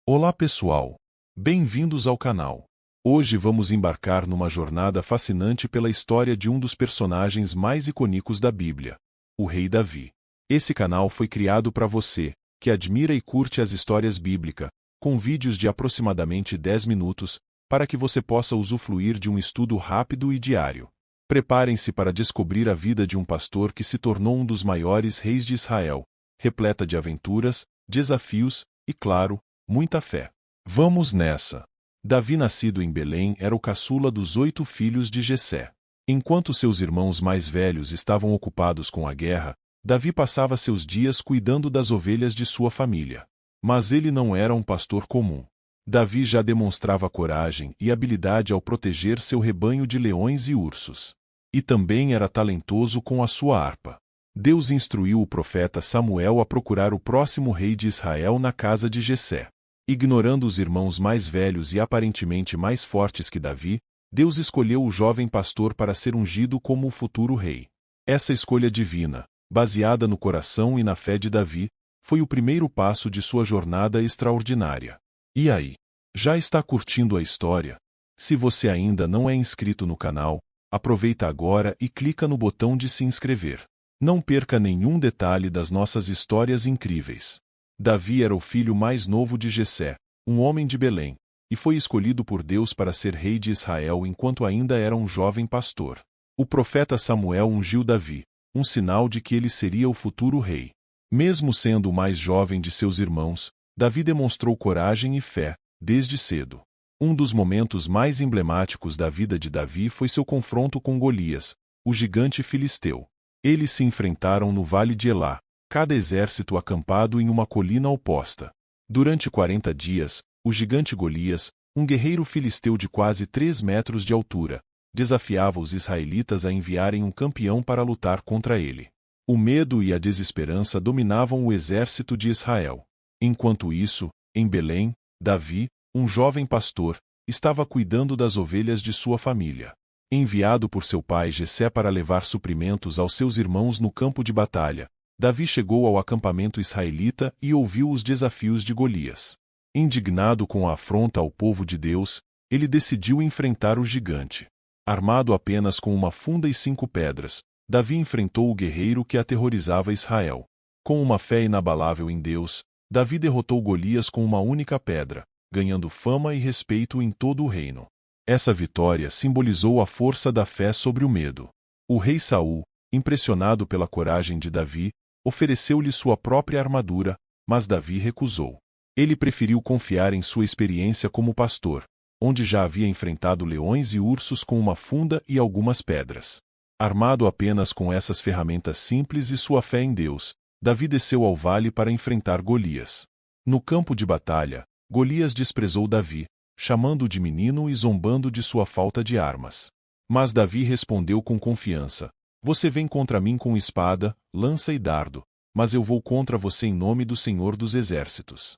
Olá pessoal, bem-vindos ao canal. Hoje vamos embarcar numa jornada fascinante pela história de um dos personagens mais icônicos da Bíblia, o rei Davi. Esse canal foi criado para você, que admira e curte as histórias bíblicas, com vídeos de aproximadamente 10 minutos, para que você possa usufruir de um estudo rápido e diário. Preparem-se para descobrir a vida de um pastor que se tornou um dos maiores reis de Israel, repleta de aventuras, desafios e, claro, muita fé. Vamos nessa! Davi, nascido em Belém, era o caçula dos 8 filhos de Jessé. Enquanto seus irmãos mais velhos estavam ocupados com a guerra, Davi passava seus dias cuidando das ovelhas de sua família. Mas ele não era um pastor comum. Davi já demonstrava coragem e habilidade ao proteger seu rebanho de leões e ursos. E também era talentoso com a sua harpa. Deus instruiu o profeta Samuel a procurar o próximo rei de Israel na casa de Jessé. Ignorando os irmãos mais velhos e aparentemente mais fortes que Davi, Deus escolheu o jovem pastor para ser ungido como o futuro rei. Essa escolha divina, baseada no coração e na fé de Davi, foi o primeiro passo de sua jornada extraordinária. E aí? Já está curtindo a história? Se você ainda não é inscrito no canal, aproveita agora e clica no botão de se inscrever. Não perca nenhum detalhe das nossas histórias incríveis. Davi era o filho mais novo de Jessé, um homem de Belém, e foi escolhido por Deus para ser rei de Israel enquanto ainda era um jovem pastor. O profeta Samuel ungiu Davi, um sinal de que ele seria o futuro rei. Mesmo sendo o mais jovem de seus irmãos, Davi demonstrou coragem e fé, desde cedo. Um dos momentos mais emblemáticos da vida de Davi foi seu confronto com Golias, o gigante filisteu. Eles se enfrentaram no vale de Elá, cada exército acampado em uma colina oposta. Durante 40 dias, o gigante Golias, um guerreiro filisteu de quase 3 metros de altura, desafiava os israelitas a enviarem um campeão para lutar contra ele. O medo e a desesperança dominavam o exército de Israel. Enquanto isso, em Belém, Davi, um jovem pastor, estava cuidando das ovelhas de sua família. Enviado por seu pai Jessé para levar suprimentos aos seus irmãos no campo de batalha, Davi chegou ao acampamento israelita e ouviu os desafios de Golias. Indignado com a afronta ao povo de Deus, ele decidiu enfrentar o gigante. Armado apenas com uma funda e 5 pedras, Davi enfrentou o guerreiro que aterrorizava Israel. Com uma fé inabalável em Deus, Davi derrotou Golias com uma única pedra, ganhando fama e respeito em todo o reino. Essa vitória simbolizou a força da fé sobre o medo. O rei Saul, impressionado pela coragem de Davi, ofereceu-lhe sua própria armadura, mas Davi recusou. Ele preferiu confiar em sua experiência como pastor, onde já havia enfrentado leões e ursos com uma funda e algumas pedras. Armado apenas com essas ferramentas simples e sua fé em Deus, Davi desceu ao vale para enfrentar Golias. No campo de batalha, Golias desprezou Davi, chamando-o de menino e zombando de sua falta de armas. Mas Davi respondeu com confiança: "Você vem contra mim com espada, lança e dardo, mas eu vou contra você em nome do Senhor dos Exércitos."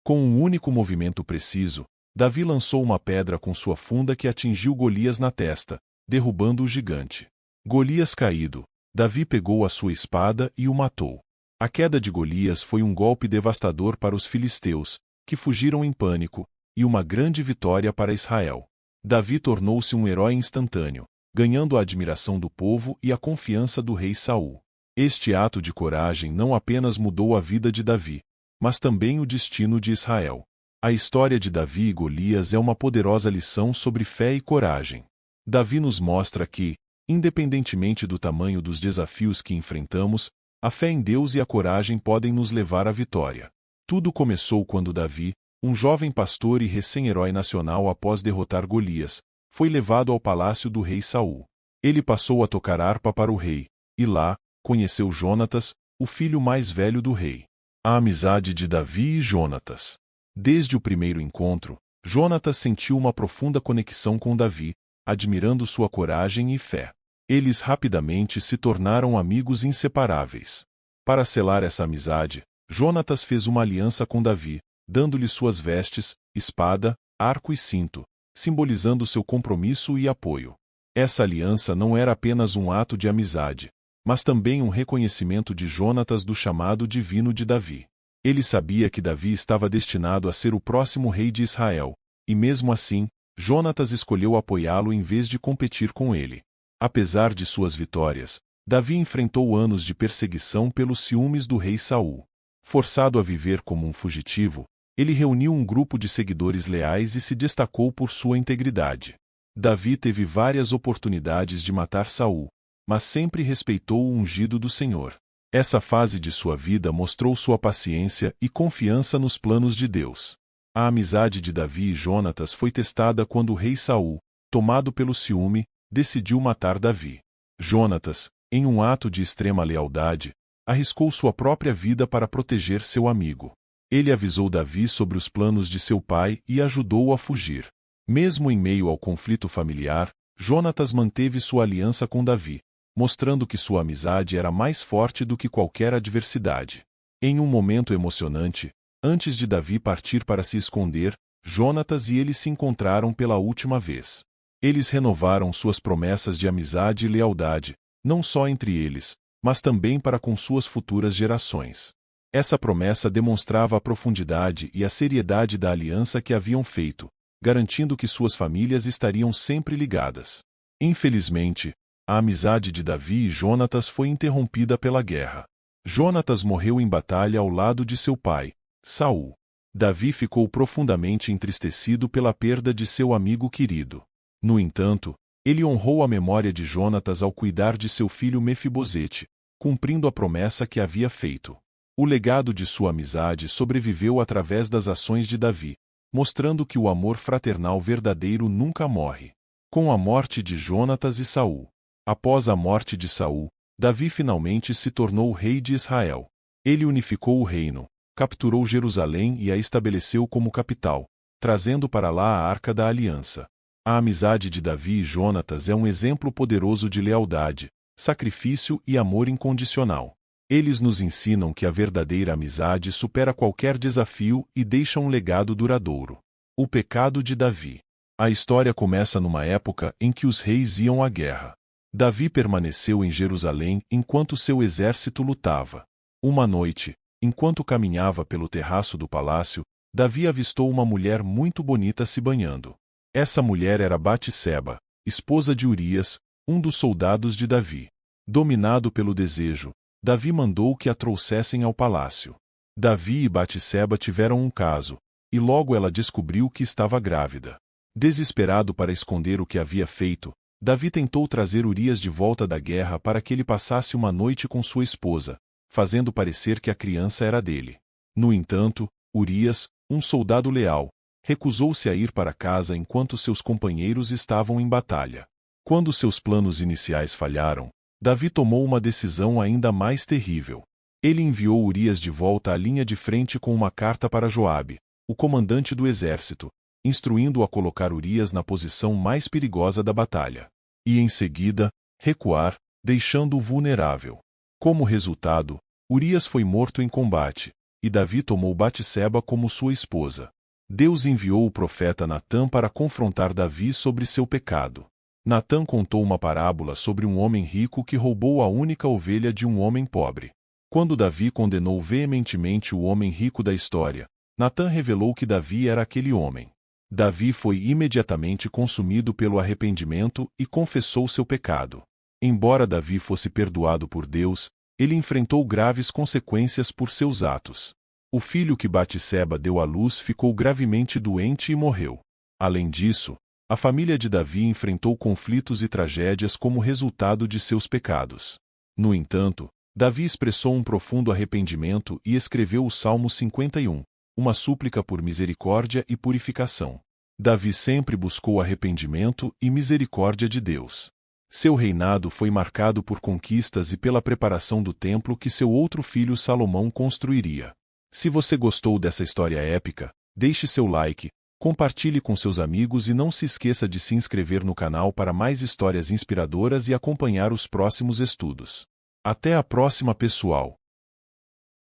Com um único movimento preciso, Davi lançou uma pedra com sua funda que atingiu Golias na testa, derrubando o gigante. Golias caído, Davi pegou a sua espada e o matou. A queda de Golias foi um golpe devastador para os filisteus, que fugiram em pânico, e uma grande vitória para Israel. Davi tornou-se um herói instantâneo, ganhando a admiração do povo e a confiança do rei Saul. Este ato de coragem não apenas mudou a vida de Davi, mas também o destino de Israel. A história de Davi e Golias é uma poderosa lição sobre fé e coragem. Davi nos mostra que, independentemente do tamanho dos desafios que enfrentamos, a fé em Deus e a coragem podem nos levar à vitória. Tudo começou quando Davi, um jovem pastor e recém-herói nacional após derrotar Golias, foi levado ao palácio do rei Saul. Ele passou a tocar harpa para o rei, e lá, conheceu Jonatas, o filho mais velho do rei. A amizade de Davi e Jonatas. Desde o primeiro encontro, Jonatas sentiu uma profunda conexão com Davi, admirando sua coragem e fé. Eles rapidamente se tornaram amigos inseparáveis. Para selar essa amizade, Jonatas fez uma aliança com Davi, dando-lhe suas vestes, espada, arco e cinto, simbolizando seu compromisso e apoio. Essa aliança não era apenas um ato de amizade, mas também um reconhecimento de Jonatas do chamado divino de Davi. Ele sabia que Davi estava destinado a ser o próximo rei de Israel, e mesmo assim, Jonatas escolheu apoiá-lo em vez de competir com ele. Apesar de suas vitórias, Davi enfrentou anos de perseguição pelos ciúmes do rei Saul. Forçado a viver como um fugitivo, ele reuniu um grupo de seguidores leais e se destacou por sua integridade. Davi teve várias oportunidades de matar Saul, mas sempre respeitou o ungido do Senhor. Essa fase de sua vida mostrou sua paciência e confiança nos planos de Deus. A amizade de Davi e Jonatas foi testada quando o rei Saul, tomado pelo ciúme, decidiu matar Davi. Jonatas, em um ato de extrema lealdade, arriscou sua própria vida para proteger seu amigo. Ele avisou Davi sobre os planos de seu pai e ajudou-o a fugir. Mesmo em meio ao conflito familiar, Jonatas manteve sua aliança com Davi, mostrando que sua amizade era mais forte do que qualquer adversidade. Em um momento emocionante, antes de Davi partir para se esconder, Jonatas e ele se encontraram pela última vez. Eles renovaram suas promessas de amizade e lealdade, não só entre eles, mas também para com suas futuras gerações. Essa promessa demonstrava a profundidade e a seriedade da aliança que haviam feito, garantindo que suas famílias estariam sempre ligadas. Infelizmente, a amizade de Davi e Jonatas foi interrompida pela guerra. Jonatas morreu em batalha ao lado de seu pai, Saul. Davi ficou profundamente entristecido pela perda de seu amigo querido. No entanto, ele honrou a memória de Jonatas ao cuidar de seu filho Mefibosete, cumprindo a promessa que havia feito. O legado de sua amizade sobreviveu através das ações de Davi, mostrando que o amor fraternal verdadeiro nunca morre. Com a morte de Jonatas e Saul. Após a morte de Saul, Davi finalmente se tornou rei de Israel. Ele unificou o reino, capturou Jerusalém e a estabeleceu como capital, trazendo para lá a Arca da Aliança. A amizade de Davi e Jonatas é um exemplo poderoso de lealdade, sacrifício e amor incondicional. Eles nos ensinam que a verdadeira amizade supera qualquer desafio e deixa um legado duradouro. O pecado de Davi. A história começa numa época em que os reis iam à guerra. Davi permaneceu em Jerusalém enquanto seu exército lutava. Uma noite, enquanto caminhava pelo terraço do palácio, Davi avistou uma mulher muito bonita se banhando. Essa mulher era Batseba, esposa de Urias, um dos soldados de Davi. Dominado pelo desejo, Davi mandou que a trouxessem ao palácio. Davi e Batseba tiveram um caso, e logo ela descobriu que estava grávida. Desesperado para esconder o que havia feito, Davi tentou trazer Urias de volta da guerra para que ele passasse uma noite com sua esposa, fazendo parecer que a criança era dele. No entanto, Urias, um soldado leal, recusou-se a ir para casa enquanto seus companheiros estavam em batalha. Quando seus planos iniciais falharam, Davi tomou uma decisão ainda mais terrível. Ele enviou Urias de volta à linha de frente com uma carta para Joabe, o comandante do exército, instruindo-o a colocar Urias na posição mais perigosa da batalha. E em seguida, recuar, deixando-o vulnerável. Como resultado, Urias foi morto em combate, e Davi tomou Batseba como sua esposa. Deus enviou o profeta Natã para confrontar Davi sobre seu pecado. Natã contou uma parábola sobre um homem rico que roubou a única ovelha de um homem pobre. Quando Davi condenou veementemente o homem rico da história, Natã revelou que Davi era aquele homem. Davi foi imediatamente consumido pelo arrependimento e confessou seu pecado. Embora Davi fosse perdoado por Deus, ele enfrentou graves consequências por seus atos. O filho que Batseba deu à luz ficou gravemente doente e morreu. Além disso, a família de Davi enfrentou conflitos e tragédias como resultado de seus pecados. No entanto, Davi expressou um profundo arrependimento e escreveu o Salmo 51, uma súplica por misericórdia e purificação. Davi sempre buscou arrependimento e misericórdia de Deus. Seu reinado foi marcado por conquistas e pela preparação do templo que seu outro filho Salomão construiria. Se você gostou dessa história épica, deixe seu like, compartilhe com seus amigos e não se esqueça de se inscrever no canal para mais histórias inspiradoras e acompanhar os próximos estudos. Até a próxima, pessoal!